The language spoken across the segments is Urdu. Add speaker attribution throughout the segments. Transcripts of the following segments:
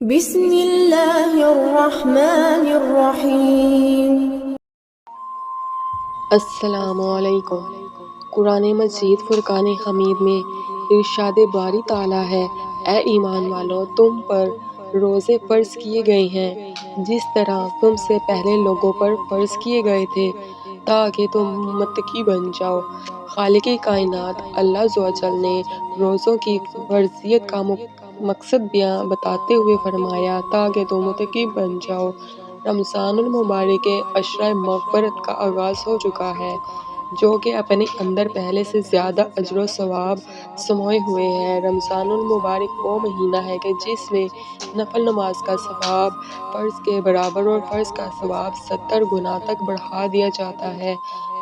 Speaker 1: بسم اللہ الرحمن الرحیم۔
Speaker 2: السلام علیکم۔ قرآن مجید فرقان حمید میں ارشاد باری تعالیٰ ہے، اے ایمان والو، تم پر روزے فرض کیے گئے ہیں جس طرح تم سے پہلے لوگوں پر فرض کیے گئے تھے تاکہ تم متقی بن جاؤ۔ خالق کائنات اللہ عز و جل نے روزوں کی فرضیت کا مقصد بتاتے ہوئے فرمایا تاکہ تم متقی بن جاؤ۔ رمضان المبارک کے اشرۂ مغفرت کا آغاز ہو چکا ہے، جو کہ اپنے اندر پہلے سے زیادہ اجر و ثواب سموئے ہوئے ہے۔ رمضان المبارک وہ مہینہ ہے کہ جس میں نفل نماز کا ثواب فرض کے برابر اور فرض کا ثواب 70 گنا تک بڑھا دیا جاتا ہے۔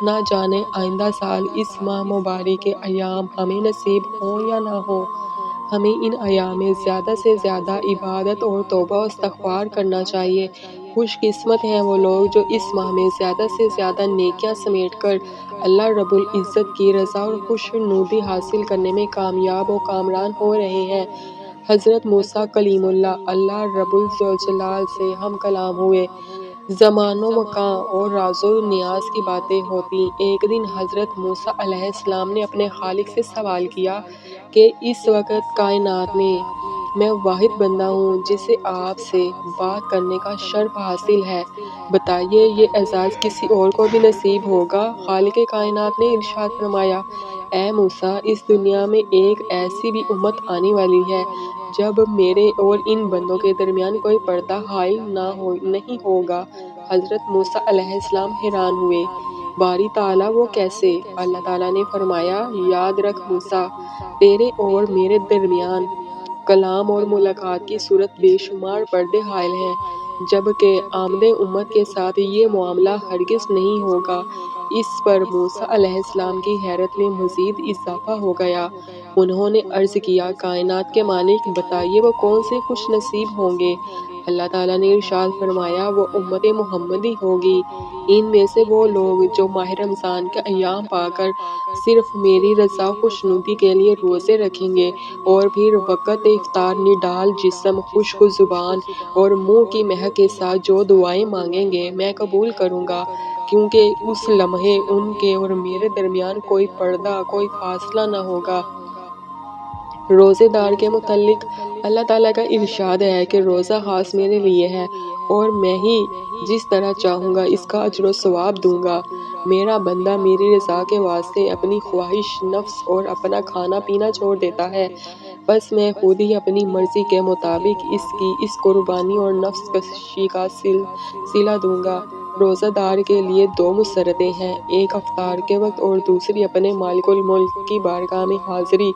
Speaker 2: نہ جانے آئندہ سال اس ماہ مبارک کے ایام ہمیں نصیب ہوں یا نہ ہوں۔ ہمیں ان ایام میں زیادہ سے زیادہ عبادت اور توبہ و استغفار کرنا چاہیے۔ خوش قسمت ہیں وہ لوگ جو اس ماہ میں زیادہ سے زیادہ نیکیاں سمیٹ کر اللہ رب العزت کی رضا اور خوشنودی حاصل کرنے میں کامیاب و کامران ہو رہے ہیں۔ حضرت موسیٰ کلیم اللہ، اللہ رب الجلال سے ہم کلام ہوئے۔ زمان و مکان اور راز و نیاز کی باتیں ہوتی۔ ایک دن حضرت موسیٰ علیہ السلام نے اپنے خالق سے سوال کیا کہ اس وقت کائنات میں واحد بندہ ہوں جسے آپ سے بات کرنے کا شرف حاصل ہے، بتائیے یہ اعزاز کسی اور کو بھی نصیب ہوگا؟ خالق کائنات نے ارشاد فرمایا، اے موسیٰ، اس دنیا میں ایک ایسی بھی امت آنے والی ہے جب میرے اور ان بندوں کے درمیان کوئی پردہ حائل نہیں ہوگا۔ حضرت موسیٰ علیہ السلام حیران ہوئے، باری تعالیٰ وہ کیسے؟ اللہ تعالیٰ نے فرمایا، یاد رکھ موسیٰ، تیرے اور میرے درمیان کلام اور ملاقات کی صورت بے شمار پردے حائل ہیں، جبکہ آمد امت کے ساتھ یہ معاملہ ہرگز نہیں ہوگا۔ اس پر موسیٰ علیہ السلام کی حیرت میں مزید اضافہ ہو گیا۔ انہوں نے عرض کیا، کائنات کے مالک، بتائیے وہ کون سے خوش نصیب ہوں گے؟ اللہ تعالیٰ نے ارشاد فرمایا، وہ امت محمدی ہوگی۔ ان میں سے وہ لوگ جو ماہ رمضان کے ایام پا کر صرف میری رضا و خوشنودی کے لیے روزے رکھیں گے اور پھر وقت افطار نڈال جسم، خشک زبان اور منہ کی مہک کے ساتھ جو دعائیں مانگیں گے میں قبول کروں گا، کیونکہ اس لمحے ان کے اور میرے درمیان کوئی پردہ، کوئی فاصلہ نہ ہوگا۔ روزے دار کے متعلق اللہ تعالیٰ کا ارشاد ہے کہ روزہ خاص میرے لیے ہے اور میں ہی جس طرح چاہوں گا اس کا اجر و ثواب دوں گا۔ میرا بندہ میری رضا کے واسطے اپنی خواہش نفس اور اپنا کھانا پینا چھوڑ دیتا ہے، بس میں خود ہی اپنی مرضی کے مطابق اس کی اس قربانی اور نفس کشی کا صلہ دوں گا۔ روزہ دار کے لیے دو مسرتیں ہیں، ایک افطار کے وقت اور دوسری اپنے مالک الملک کی بارگاہ میں حاضری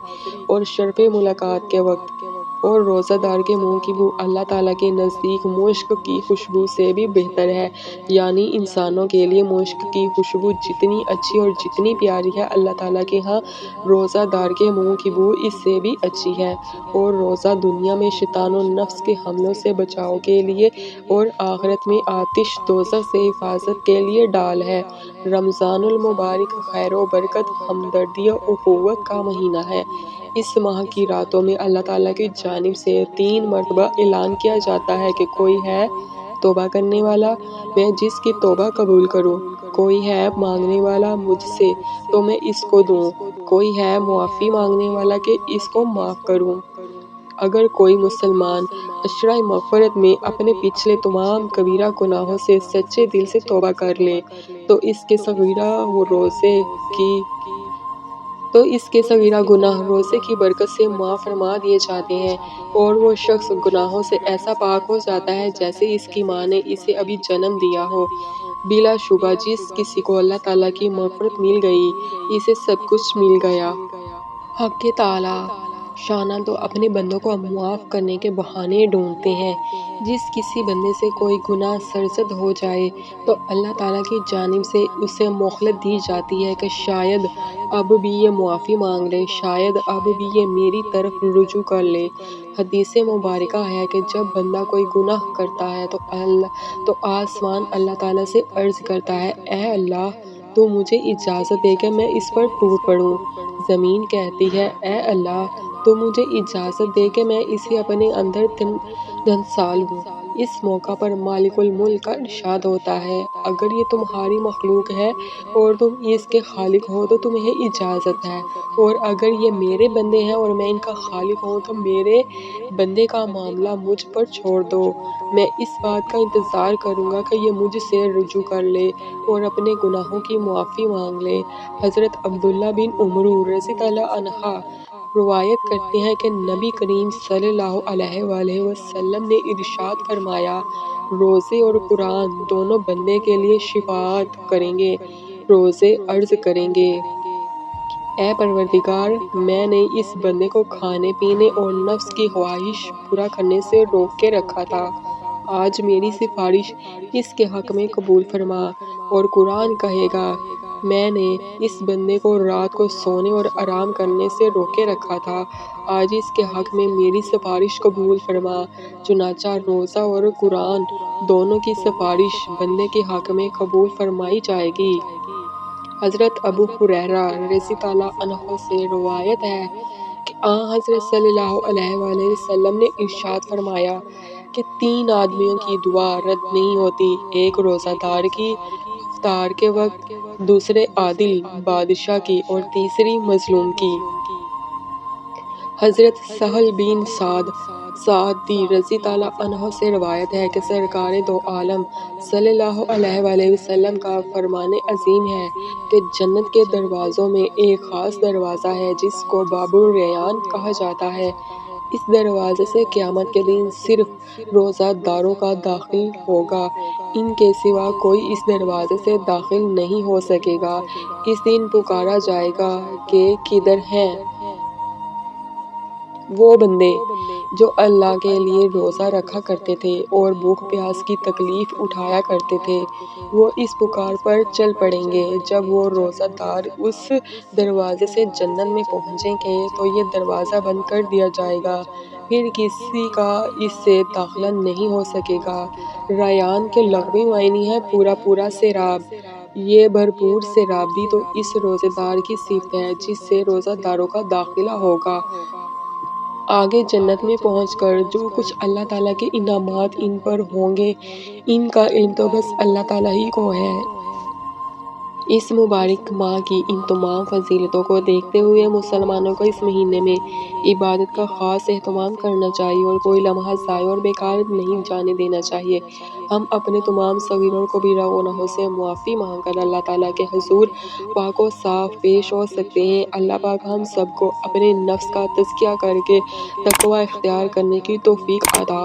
Speaker 2: اور شرف ملاقات کے وقت۔ اور روزہ دار کے منہ کی بو اللہ تعالیٰ کے نزدیک مشک کی خوشبو سے بھی بہتر ہے، یعنی انسانوں کے لیے مشک کی خوشبو جتنی اچھی اور جتنی پیاری ہے، اللہ تعالیٰ کے ہاں روزہ دار کے منہ کی بو اس سے بھی اچھی ہے۔ اور روزہ دنیا میں شیطان و نفس کے حملوں سے بچاؤ کے لیے اور آخرت میں آتش دوزخ سے حفاظت کے لیے ڈال ہے۔ رمضان المبارک خیر و برکت، ہمدردی و اخوت کا مہینہ ہے۔ اس ماہ کی راتوں میں اللہ تعالیٰ کی جانب سے 3 مرتبہ اعلان کیا جاتا ہے کہ کوئی ہے توبہ کرنے والا، میں جس کی توبہ قبول کروں، کوئی ہے مانگنے والا مجھ سے تو میں اس کو دوں، کوئی ہے معافی مانگنے والا کہ اس کو معاف کروں۔ اگر کوئی مسلمان اشرۂ مغفرت میں اپنے پچھلے تمام کبیرہ گناہوں سے سچے دل سے توبہ کر لے تو اس کے صغیرہ گناہ روزے کی برکت سے معاف فرما دیے جاتے ہیں، اور وہ شخص گناہوں سے ایسا پاک ہو جاتا ہے جیسے اس کی ماں نے اسے ابھی جنم دیا ہو۔ بلا شبہ جس کسی کو اللہ تعالیٰ کی مغفرت مل گئی، اسے سب کچھ مل گیا۔ حق تعالیٰ شانہ تو اپنے بندوں کو معاف کرنے کے بہانے ڈھونڈتے ہیں۔ جس کسی بندے سے کوئی گناہ سرزد ہو جائے تو اللہ تعالیٰ کی جانب سے اسے مہلت دی جاتی ہے کہ شاید اب بھی یہ معافی مانگ لے، شاید اب بھی یہ میری طرف رجوع کر لے۔ حدیث مبارکہ ہے کہ جب بندہ کوئی گناہ کرتا ہے تو آسمان اللہ تعالیٰ سے عرض کرتا ہے، اے اللہ، تو مجھے اجازت دے کہ میں اس پر ٹوٹ پڑوں۔ زمین کہتی ہے، اے اللہ، تو مجھے اجازت دے کہ میں اسے اپنے اندر دھنسا لوں۔ اس موقع پر مالک الملک کا ارشاد ہوتا ہے، اگر یہ تمہاری مخلوق ہے اور تم اس کے خالق ہو تو تمہیں اجازت ہے، اور اگر یہ میرے بندے ہیں اور میں ان کا خالق ہوں تو میرے بندے کا معاملہ مجھ پر چھوڑ دو۔ میں اس بات کا انتظار کروں گا کہ یہ مجھ سے رجوع کر لے اور اپنے گناہوں کی معافی مانگ لے۔ حضرت عبداللہ بن عمر رضی اللہ عنہ روایت کرتے ہیں کہ نبی کریم صلی اللہ علیہ وآلہ وسلم نے ارشاد فرمایا، روزے اور قرآن دونوں بندے کے لیے شفاعت کریں گے۔ روزے عرض کریں گے، اے پروردگار، میں نے اس بندے کو کھانے پینے اور نفس کی خواہش پورا کرنے سے روک کے رکھا تھا، آج میری سفارش اس کے حق میں قبول فرما۔ اور قرآن کہے گا، میں نے اس بندے کو رات کو سونے اور آرام کرنے سے روکے رکھا تھا، آج اس کے حق میں میری سفارش قبول فرما۔ چنانچہ روزہ اور قرآن دونوں کی سفارش بندے کے حق میں قبول فرمائی جائے گی۔ حضرت ابو ہریرہ رضی اللہ عنہ سے روایت ہے کہ حضرت صلی اللہ علیہ وآلہ وسلم نے ارشاد فرمایا کہ 3 آدمیوں کی دعا رد نہیں ہوتی، ایک روزہ دار کی افطار کے وقت، دوسرے عادل بادشاہ کی اور تیسری مظلوم کی۔ حضرت سہل بن سعدی رضی اللہ عنہ سے روایت ہے کہ سرکار دو عالم صلی اللہ علیہ وآلہ وسلم کا فرمان عظیم ہے کہ جنت کے دروازوں میں ایک خاص دروازہ ہے جس کو باب الریان کہا جاتا ہے۔ اس دروازے سے قیامت کے دن صرف روزہ داروں کا داخل ہوگا، ان کے سوا کوئی اس دروازے سے داخل نہیں ہو سکے گا۔ اس دن پکارا جائے گا کہ کدھر ہیں وہ بندے جو اللہ کے لیے روزہ رکھا کرتے تھے اور بھوک پیاس کی تکلیف اٹھایا کرتے تھے؟ وہ اس پکار پر چل پڑیں گے۔ جب وہ روزہ دار اس دروازے سے جنت میں پہنچیں گے تو یہ دروازہ بند کر دیا جائے گا، پھر کسی کا اس سے داخلہ نہیں ہو سکے گا۔ ریان کے لغوی معنی ہے پورا سیراب۔ یہ بھرپور سیراب بھی تو اس روزے دار کی صفت ہے جس سے روزہ داروں کا داخلہ ہوگا۔ آگے جنت میں پہنچ کر جو کچھ اللہ تعالیٰ کے انعامات ان پر ہوں گے، ان کا علم تو بس اللہ تعالیٰ ہی کو ہے۔ اس مبارک ماہ کی ان تمام فضیلتوں کو دیکھتے ہوئے مسلمانوں کو اس مہینے میں عبادت کا خاص اہتمام کرنا چاہیے اور کوئی لمحہ ضائع اور بیکار نہیں جانے دینا چاہیے۔ ہم اپنے تمام صغیر اور کبیرہ گناہوں سے معافی مانگ کر اللہ تعالیٰ کے حضور پاک و صاف پیش ہو سکتے ہیں۔ اللہ پاک ہم سب کو اپنے نفس کا تزکیہ کر کے تقویٰ اختیار کرنے کی توفیق عطا